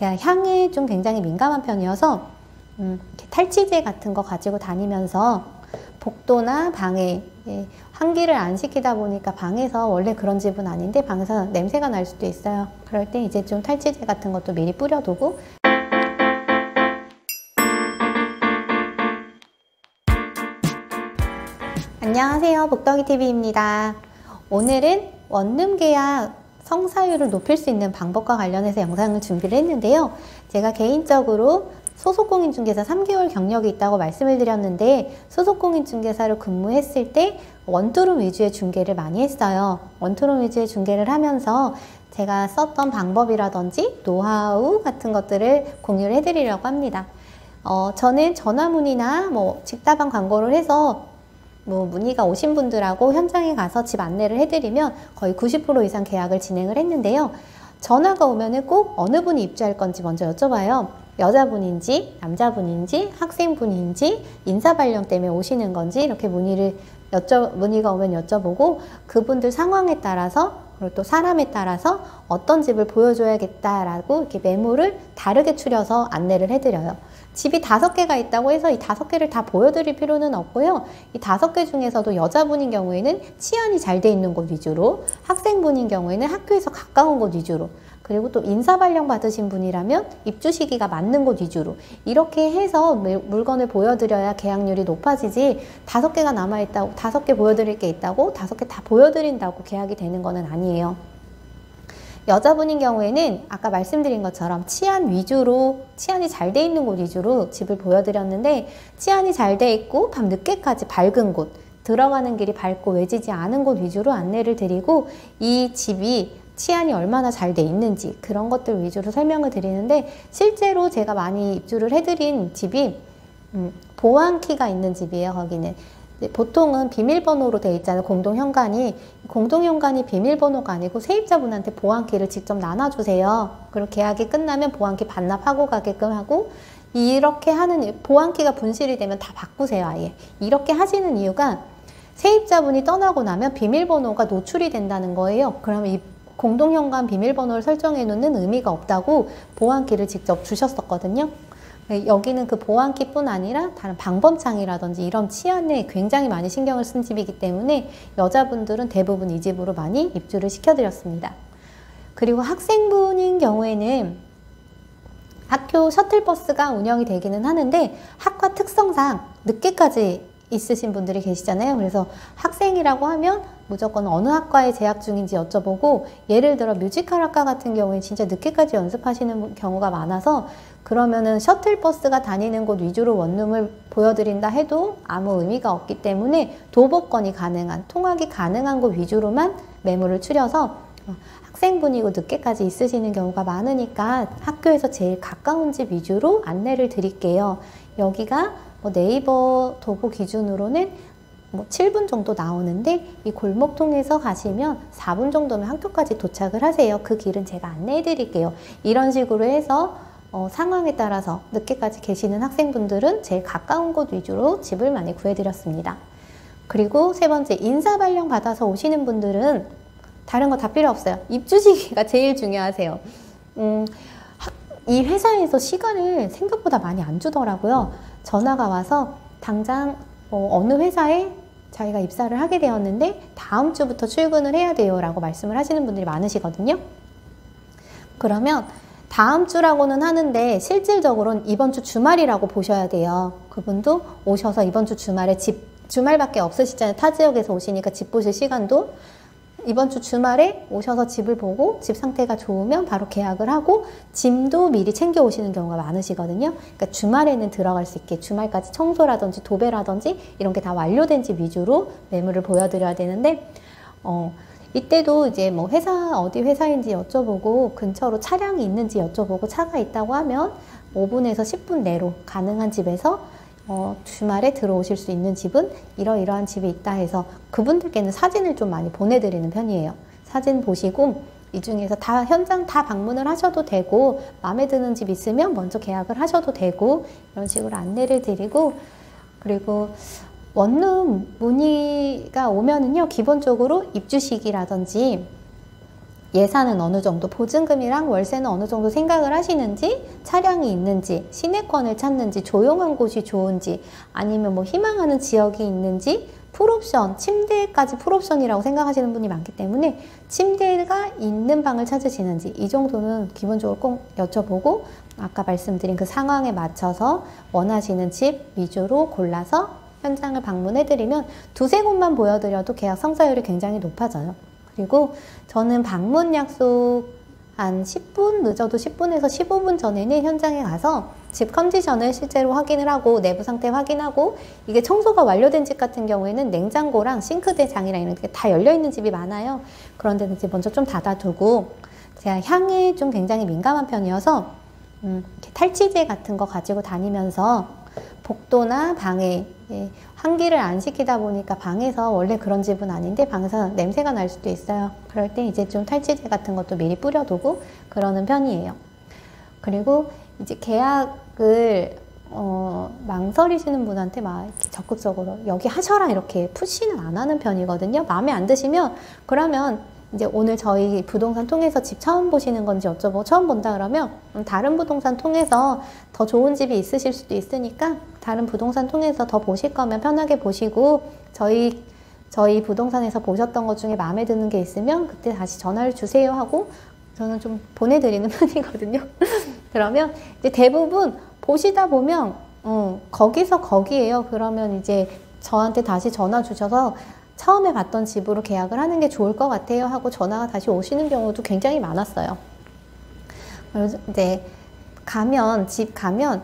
제가 향에 좀 굉장히 민감한 편이어서 이렇게 탈취제 같은 거 가지고 다니면서 복도나 방에 환기를 안 시키다 보니까 방에서 원래 그런 집은 아닌데 방에서 냄새가 날 수도 있어요. 그럴 때 이제 좀 탈취제 같은 것도 미리 뿌려두고. 안녕하세요, 복덕이TV입니다. 오늘은 원룸 계약 성사율을 높일 수 있는 방법과 관련해서 영상을 준비를 했는데요. 제가 개인적으로 소속공인중개사 3개월 경력이 있다고 말씀을 드렸는데, 소속공인중개사로 근무했을 때 원투룸 위주의 중개를 많이 했어요. 원투룸 위주의 중개를 하면서 제가 썼던 방법이라든지 노하우 같은 것들을 공유를 해드리려고 합니다. 저는 전화문의나 직다방 광고를 해서 문의가 오신 분들하고 현장에 가서 집 안내를 해드리면 거의 90% 이상 계약을 진행을 했는데요. 전화가 오면은 꼭 어느 분이 입주할 건지 먼저 여쭤봐요. 여자분인지 남자분인지 학생분인지 인사발령 때문에 오시는 건지 이렇게 문의가 오면 여쭤보고, 그분들 상황에 따라서 그리고 또 사람에 따라서 어떤 집을 보여줘야겠다라고 이렇게 매물을 다르게 추려서 안내를 해드려요. 집이 5개가 있다고 해서 이 5개를 다 보여드릴 필요는 없고요. 이 5개 중에서도 여자분인 경우에는 치안이 잘 돼 있는 곳 위주로, 학생분인 경우에는 학교에서 가까운 곳 위주로, 그리고 또 인사발령 받으신 분이라면 입주 시기가 맞는 곳 위주로, 이렇게 해서 물건을 보여드려야 계약률이 높아지지, 5개가 남아있다고 5개 보여드릴 게 있다고 5개 다 보여드린다고 계약이 되는 거는 아니에요. 여자분인 경우에는 아까 말씀드린 것처럼 치안이 잘 돼 있는 곳 위주로 집을 보여드렸는데, 치안이 잘 돼 있고 밤 늦게까지 밝은 곳, 들어가는 길이 밝고 외지지 않은 곳 위주로 안내를 드리고, 이 집이 치안이 얼마나 잘 돼 있는지 그런 것들 위주로 설명을 드리는데, 실제로 제가 많이 입주를 해드린 집이 보안키가 있는 집이에요. 거기는 보통은 비밀번호로 되어 있잖아요. 공동현관이 비밀번호가 아니고 세입자분한테 보안키를 직접 나눠주세요. 그리고 계약이 끝나면 보안키 반납하고 가게끔 하고, 이렇게 하는, 보안키가 분실이 되면 다 바꾸세요. 아예 이렇게 하시는 이유가, 세입자분이 떠나고 나면 비밀번호가 노출이 된다는 거예요. 그러면 이 공동현관 비밀번호를 설정해 놓는 의미가 없다고 보안키를 직접 주셨었거든요. 여기는 그 보안키뿐 아니라 다른 방범창이라든지 이런 치안에 굉장히 많이 신경을 쓴 집이기 때문에 여자분들은 대부분 이 집으로 많이 입주를 시켜드렸습니다. 그리고 학생분인 경우에는 학교 셔틀버스가 운영이 되기는 하는데, 학과 특성상 늦게까지 있으신 분들이 계시잖아요. 그래서 학생이라고 하면 무조건 어느 학과에 재학 중인지 여쭤보고, 예를 들어 뮤지컬 학과 같은 경우에 진짜 늦게까지 연습하시는 경우가 많아서, 그러면은 셔틀버스가 다니는 곳 위주로 원룸을 보여드린다 해도 아무 의미가 없기 때문에 도보권이 가능한, 통학이 가능한 곳 위주로만 매물을 추려서, 학생분이고 늦게까지 있으시는 경우가 많으니까 학교에서 제일 가까운 집 위주로 안내를 드릴게요. 여기가 네이버 도보 기준으로는 7분 정도 나오는데, 이 골목 통해서 가시면 4분 정도면 학교까지 도착을 하세요. 그 길은 제가 안내해 드릴게요. 이런 식으로 해서 상황에 따라서 늦게까지 계시는 학생분들은 제일 가까운 곳 위주로 집을 많이 구해드렸습니다. 그리고 세 번째, 인사발령 받아서 오시는 분들은 다른 거 다 필요 없어요. 입주 시기가 제일 중요하세요. 이 회사에서 시간을 생각보다 많이 안 주더라고요. 전화가 와서 당장 어느 회사에 자기가 입사를 하게 되었는데 다음 주부터 출근을 해야 돼요 라고 말씀을 하시는 분들이 많으시거든요. 그러면 다음 주라고는 하는데 실질적으로는 이번 주 주말이라고 보셔야 돼요. 그분도 오셔서 이번 주 주말에 주말밖에 없으시잖아요. 타 지역에서 오시니까 집 보실 시간도. 이번 주 주말에 오셔서 집을 보고 집 상태가 좋으면 바로 계약을 하고 짐도 미리 챙겨 오시는 경우가 많으시거든요. 그러니까 주말에는 들어갈 수 있게 주말까지 청소라든지 도배라든지 이런 게 다 완료된 집 위주로 매물을 보여드려야 되는데, 이때도 이제 회사, 어디 회사인지 여쭤보고 근처로 차량이 있는지 여쭤보고, 차가 있다고 하면 5분에서 10분 내로 가능한 집에서 주말에 들어오실 수 있는 집은 이러이러한 집이 있다 해서 그분들께는 사진을 좀 많이 보내드리는 편이에요. 사진 보시고 이 중에서 다 현장 다 방문을 하셔도 되고, 마음에 드는 집 있으면 먼저 계약을 하셔도 되고, 이런 식으로 안내를 드리고, 그리고 원룸 문의가 오면은요, 기본적으로 입주 시기라든지 예산은 어느 정도, 보증금이랑 월세는 어느 정도 생각을 하시는지, 차량이 있는지, 시내권을 찾는지, 조용한 곳이 좋은지, 아니면 뭐 희망하는 지역이 있는지, 풀옵션, 침대까지 풀옵션이라고 생각하시는 분이 많기 때문에 침대가 있는 방을 찾으시는지, 이 정도는 기본적으로 꼭 여쭤보고, 아까 말씀드린 그 상황에 맞춰서 원하시는 집 위주로 골라서 현장을 방문해드리면 두세 곳만 보여드려도 계약 성사율이 굉장히 높아져요. 그리고 저는 방문 약속 한 10분, 늦어도 10분에서 15분 전에는 현장에 가서 집 컨디션을 실제로 확인을 하고 내부 상태 확인하고, 이게 청소가 완료된 집 같은 경우에는 냉장고랑 싱크대 장이랑 이런 게 다 열려있는 집이 많아요. 그런 데는 이제 먼저 좀 닫아두고, 제가 향에 좀 굉장히 민감한 편이어서 이렇게 탈취제 같은 거 가지고 다니면서 복도나 방에 환기를 안 시키다 보니까 방에서, 원래 그런 집은 아닌데 방에서 냄새가 날 수도 있어요. 그럴 때 이제 좀 탈취제 같은 것도 미리 뿌려두고 그러는 편이에요. 그리고 이제 계약을 망설이시는 분한테 막 이렇게 적극적으로 여기 하셔라 이렇게 푸시는 안 하는 편이거든요. 마음에 안 드시면, 그러면 이제 오늘 저희 부동산 통해서 집 처음 보시는 건지 여쭤보고, 처음 본다 그러면 다른 부동산 통해서 더 좋은 집이 있으실 수도 있으니까 다른 부동산 통해서 더 보실 거면 편하게 보시고, 저희 부동산에서 보셨던 것 중에 마음에 드는 게 있으면 그때 다시 전화를 주세요 하고 저는 좀 보내드리는 편이거든요. 그러면 이제 대부분 보시다 보면 거기서 거기에요. 그러면 이제 저한테 다시 전화 주셔서 처음에 봤던 집으로 계약을 하는 게 좋을 것 같아요 하고 전화가 다시 오시는 경우도 굉장히 많았어요. 그래서 이제 집 가면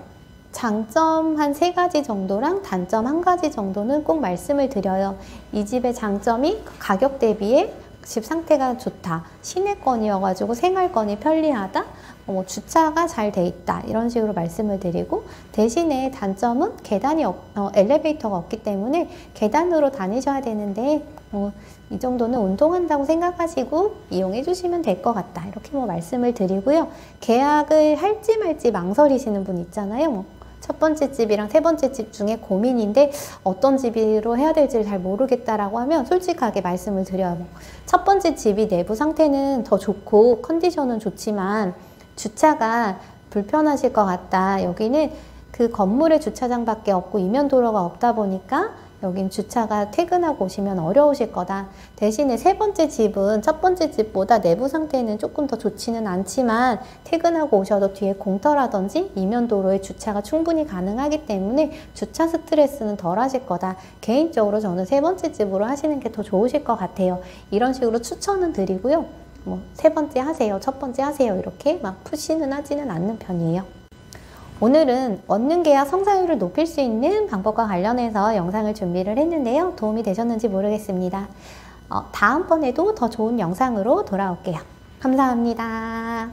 장점 한 3가지 정도랑 단점 1가지 정도는 꼭 말씀을 드려요. 이 집의 장점이 가격 대비에 집 상태가 좋다, 시내권이어가지고 생활권이 편리하다, 주차가 잘 돼 있다, 이런 식으로 말씀을 드리고, 대신에 단점은 엘리베이터가 없기 때문에 계단으로 다니셔야 되는데 이 정도는 운동한다고 생각하시고 이용해 주시면 될 것 같다, 이렇게 말씀을 드리고요. 계약을 할지 말지 망설이시는 분 있잖아요. 첫 번째 집이랑 세 번째 집 중에 고민인데 어떤 집으로 해야 될지를 잘 모르겠다라고 하면 솔직하게 말씀을 드려요. 첫 번째 집이 내부 상태는 더 좋고 컨디션은 좋지만 주차가 불편하실 것 같다, 여기는 그 건물에 주차장밖에 없고 이면 도로가 없다 보니까 여긴 주차가 퇴근하고 오시면 어려우실 거다. 대신에 세 번째 집은 첫 번째 집보다 내부 상태는 조금 더 좋지는 않지만 퇴근하고 오셔도 뒤에 공터라든지 이면 도로에 주차가 충분히 가능하기 때문에 주차 스트레스는 덜 하실 거다. 개인적으로 저는 세 번째 집으로 하시는 게 더 좋으실 것 같아요. 이런 식으로 추천은 드리고요. 세 번째 하세요, 첫 번째 하세요, 이렇게 막 푸시는 하지는 않는 편이에요. 오늘은 원룸 계약 성사율을 높일 수 있는 방법과 관련해서 영상을 준비를 했는데요. 도움이 되셨는지 모르겠습니다. 다음번에도 더 좋은 영상으로 돌아올게요. 감사합니다.